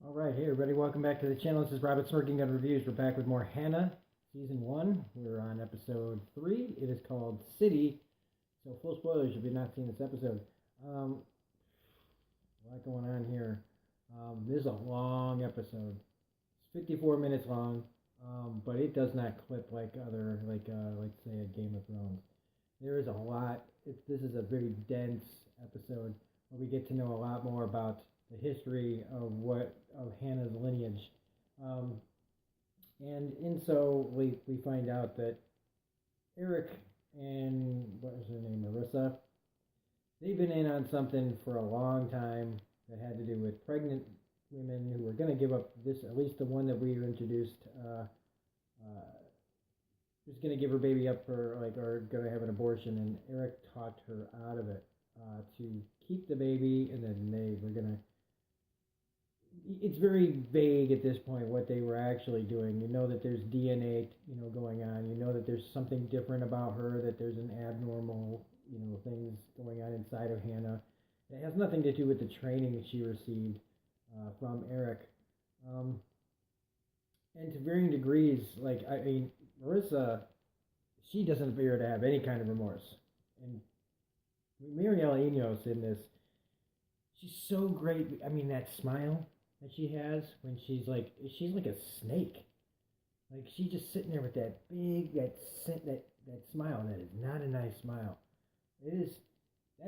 All right, hey everybody, welcome back to the channel. This is Robert Smirking Gun Reviews. We're back with more Hanna, Season 1. We're on Episode 3. It is called City. So full spoilers if you've not seen this episode. A lot going on here. This is a long episode. It's 54 minutes long, but it does not clip like other, like say a Game of Thrones. There is a lot. This is a very dense episode where we get to know a lot more about the history of Hanna's lineage, and in so we find out that Eric and what was her name, Marissa, they've been in on something for a long time that had to do with pregnant women who were going to give up this, at least the one that we were introduced, was going to give her baby up for or going to have an abortion, and Eric talked her out of it to keep the baby, and then they were going to. It's very vague at this point what they were actually doing. You know that there's DNA, going on. You know that there's something different about her, that there's an abnormal, things going on inside of Hanna. It has nothing to do with the training that she received from Eric. And to varying degrees, Marissa, she doesn't appear to have any kind of remorse. And Marielle Enos in this, she's so great. I mean, that smile that she has when she's like a snake. Like, she's just sitting there with that big, that smile that is not a nice smile. That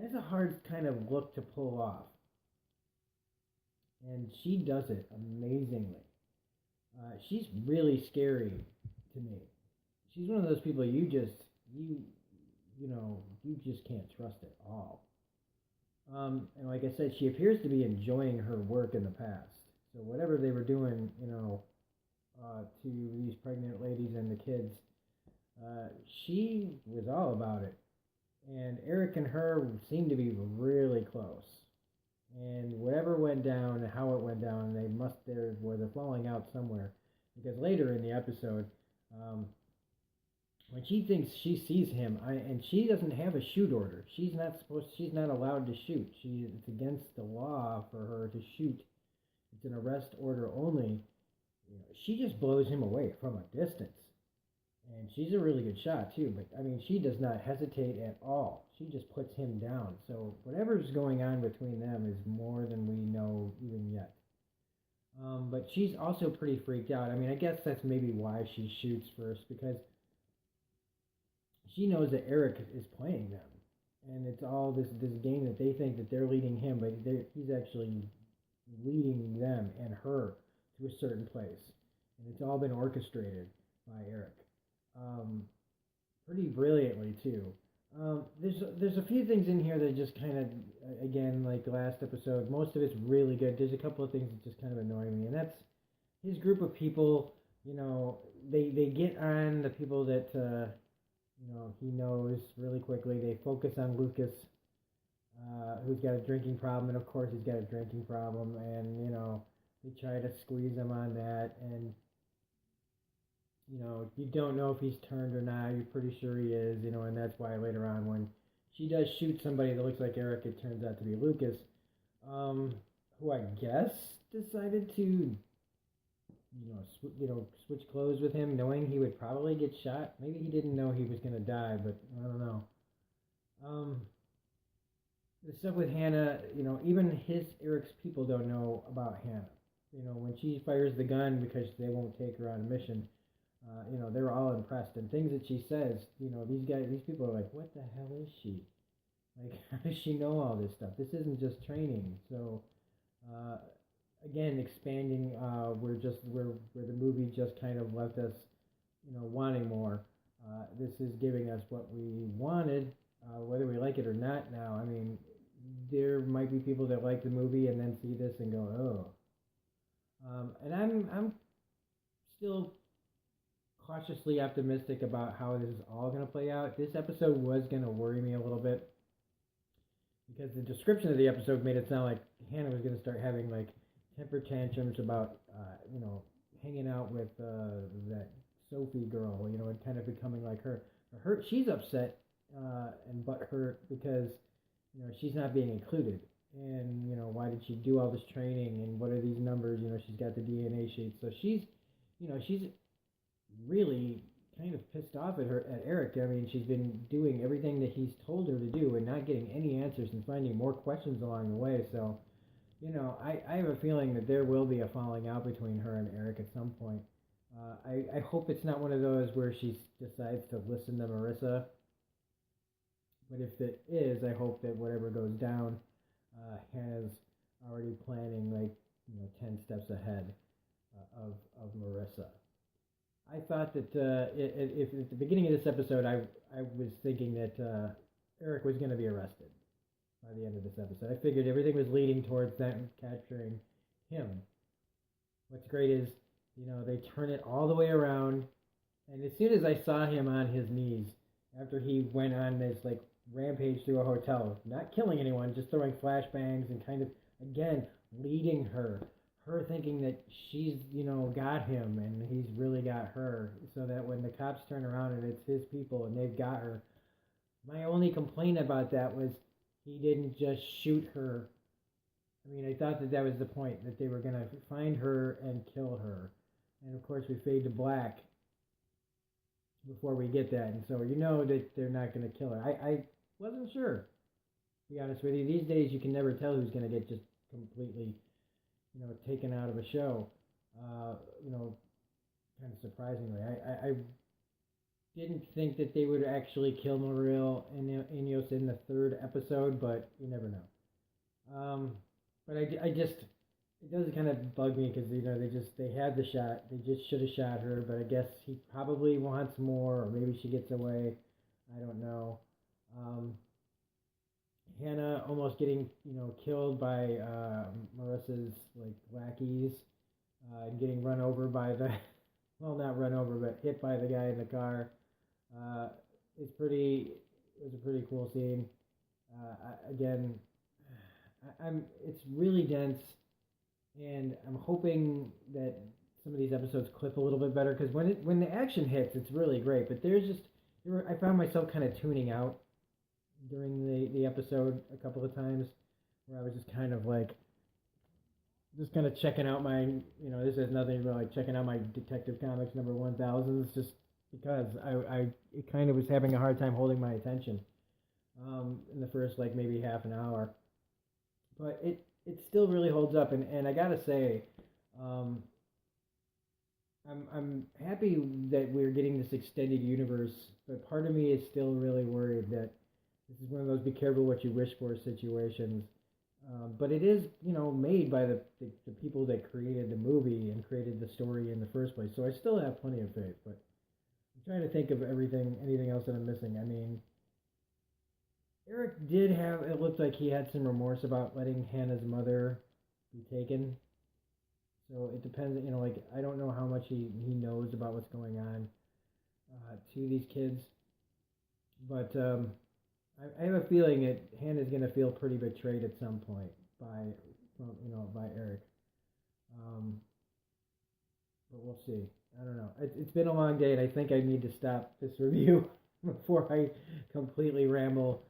is a hard kind of look to pull off. And she does it amazingly. She's really scary to me. She's one of those people you just can't trust at all. And like I said, she appears to be enjoying her work in the past. So whatever they were doing, to these pregnant ladies and the kids, she was all about it. And Eric and her seemed to be really close. And whatever went down and how it went down, there was a falling out somewhere. Because later in the episode, when she thinks she sees him, and she doesn't have a shoot order. She's not allowed to shoot. It's against the law for her to shoot. It's an arrest order only. She just blows him away from a distance. And she's a really good shot too, but I mean, she does not hesitate at all. She just puts him down. So whatever's going on between them is more than we know even yet. But she's also pretty freaked out. I mean, I guess that's maybe why she shoots first, because she knows that Eric is playing them. And it's all this game that they think that they're leading him, but he's actually leading them and her to a certain place. And it's all been orchestrated by Eric. Pretty brilliantly too. There's a few things in here that just kind of, again, like the last episode, most of it's really good. There's a couple of things that just kind of annoy me, and that's his group of people. They get on the people that he knows really quickly. They focus on Lucas, who's got a drinking problem, and of course he's got a drinking problem, and they try to squeeze him on that, and you don't know if he's turned or not. You're pretty sure he is, and that's why later on when she does shoot somebody that looks like Eric, it turns out to be Lucas, who I guess decided to, switch clothes with him, knowing he would probably get shot. Maybe he didn't know he was going to die, but I don't know. The stuff with Hanna, even Eric's people don't know about Hanna. When she fires the gun because they won't take her on a mission, they're all impressed. And things that she says, these people are like, what the hell is she? Like, how does she know all this stuff? This isn't just training. So, again, expanding where the movie just kind of left us, wanting more. This is giving us what we wanted, whether we like it or not now. I mean, there might be people that like the movie and then see this and go, oh. And I'm still cautiously optimistic about how this is all going to play out. This episode was going to worry me a little bit because the description of the episode made it sound like Hanna was going to start having like temper tantrums about hanging out with that Sophie girl, and kind of becoming like her. She's upset and butthurt because she's not being included. and why did she do all this training, and what are these numbers? She's got the DNA sheet, so she's really kind of pissed off at Eric. I mean, she's been doing everything that he's told her to do and not getting any answers and finding more questions along the way. So, I have a feeling that there will be a falling out between her and Eric at some point. I hope it's not one of those where she decides to listen to Marissa. But if it is, I hope that whatever goes down, Hannah's already planning, like, 10 steps ahead of Marissa. I thought that if at the beginning of this episode, I was thinking that Eric was going to be arrested by the end of this episode. I figured everything was leading towards them capturing him. What's great is, they turn it all the way around, and as soon as I saw him on his knees, after he went on this, like, rampage through a hotel, not killing anyone, just throwing flashbangs and kind of, again, leading her thinking that she's, got him and he's really got her, so that when the cops turn around and it's his people and they've got her, my only complaint about that was he didn't just shoot her. I mean, I thought that was the point, that they were going to find her and kill her. And of course we fade to black before we get that, and so that they're not going to kill her. I wasn't sure, to be honest with you. These days you can never tell who's going to get just completely taken out of a show. Kind of surprisingly, I didn't think that they would actually kill Moril and Ineos in the third episode, but you never know. But I just, it does kind of bug me because they had the shot, they just should have shot her, but I guess he probably wants more, or maybe she gets away. I don't know. Hanna almost getting killed by Marissa's like lackeys, and getting run over by the well, not run over, but hit by the guy in the car. It was a pretty cool scene. Again, it's really dense, and I'm hoping that some of these episodes clip a little bit better, because when the action hits, it's really great. But I found myself kind of tuning out during the episode a couple of times, where I was just kind of checking out my, this has nothing to do, like checking out my Detective Comics number 1000s, just because it kind of was having a hard time holding my attention in the first maybe half an hour. But it still really holds up, and I gotta say, I'm happy that we're getting this extended universe, but part of me is still really worried that this is one of those be careful what you wish for situations. But it is, made by the people that created the movie and created the story in the first place. So I still have plenty of faith, but I'm trying to think of anything else that I'm missing. I mean, Eric it looked like he had some remorse about letting Hannah's mother be taken. So it depends, I don't know how much he knows about what's going on to these kids. But I have a feeling that Hannah's going to feel pretty betrayed at some point by Eric. But we'll see. I don't know. It's been a long day, and I think I need to stop this review before I completely ramble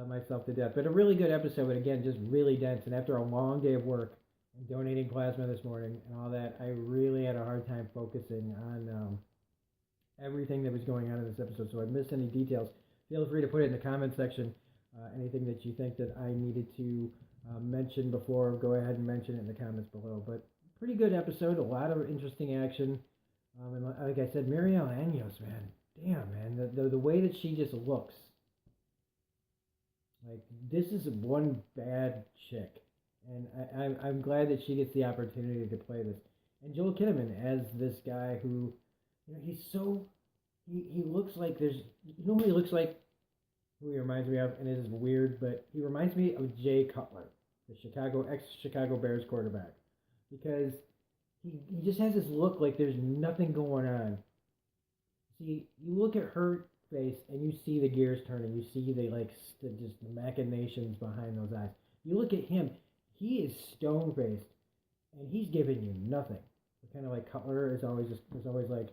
myself to death. But a really good episode, but again, just really dense. And after a long day of work and donating plasma this morning and all that, I really had a hard time focusing on everything that was going on in this episode. So if I missed any details, feel free to put it in the comment section. Anything that you think that I needed to mention before, go ahead and mention it in the comments below. But pretty good episode, a lot of interesting action. And like I said, Marielle Años, man, damn, man, the way that she just looks. Like, this is one bad chick. And I'm glad that she gets the opportunity to play this. And Joel Kinnaman as this guy who, he's so, he looks like who he looks like, who he reminds me of, and it is weird, but he reminds me of Jay Cutler, the ex-Chicago Bears quarterback. Because he just has this look like there's nothing going on. See, you look at her face and you see the gears turning. You see just the machinations behind those eyes. You look at him, he is stone-faced, and he's giving you nothing. Kind of like Cutler was always like,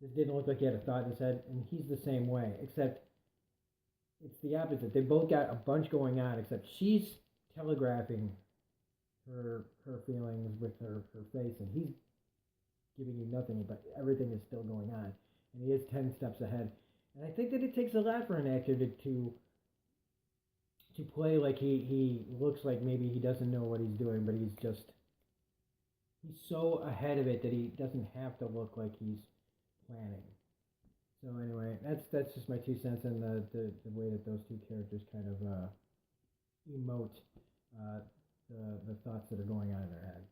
this didn't look like he had a thought in his head, and he's the same way, except it's the opposite. They both got a bunch going on, except she's telegraphing her feelings with her face, and he's giving you nothing, but everything is still going on, and he is 10 steps ahead. And I think that it takes a lot for an actor to play like he looks like maybe he doesn't know what he's doing, but he's so ahead of it that he doesn't have to look like he's planning. So anyway, that's just my 2 cents on the way that those two characters kind of emote the thoughts that are going on in their head.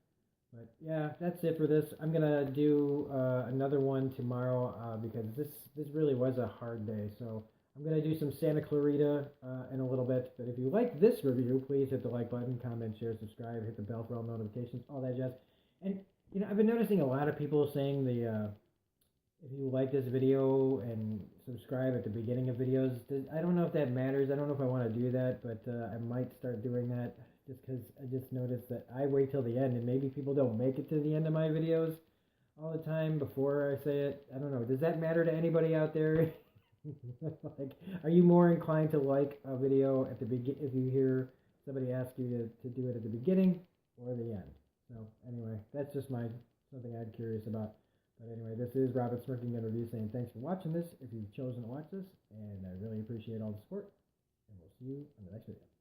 But yeah, that's it for this. I'm gonna do another one tomorrow because this really was a hard day. So I'm gonna do some Santa Clarita in a little bit. But if you like this review, please hit the like button, comment, share, subscribe, hit the bell for all notifications, all that jazz. And I've been noticing a lot of people saying if you like this video and subscribe at the beginning of videos. I don't know if that matters. I don't know if I want to do that, but I might start doing that just because I just noticed that I wait till the end, and maybe people don't make it to the end of my videos all the time before I say it. I don't know. Does that matter to anybody out there? Like, are you more inclined to like a video at the if you hear somebody ask you to do it at the beginning or the end? So anyway, that's just something I'm curious about. But anyway, this is Robert Smirking Gun Review saying thanks for watching this if you've chosen to watch this, and I really appreciate all the support, and we'll see you on the next video.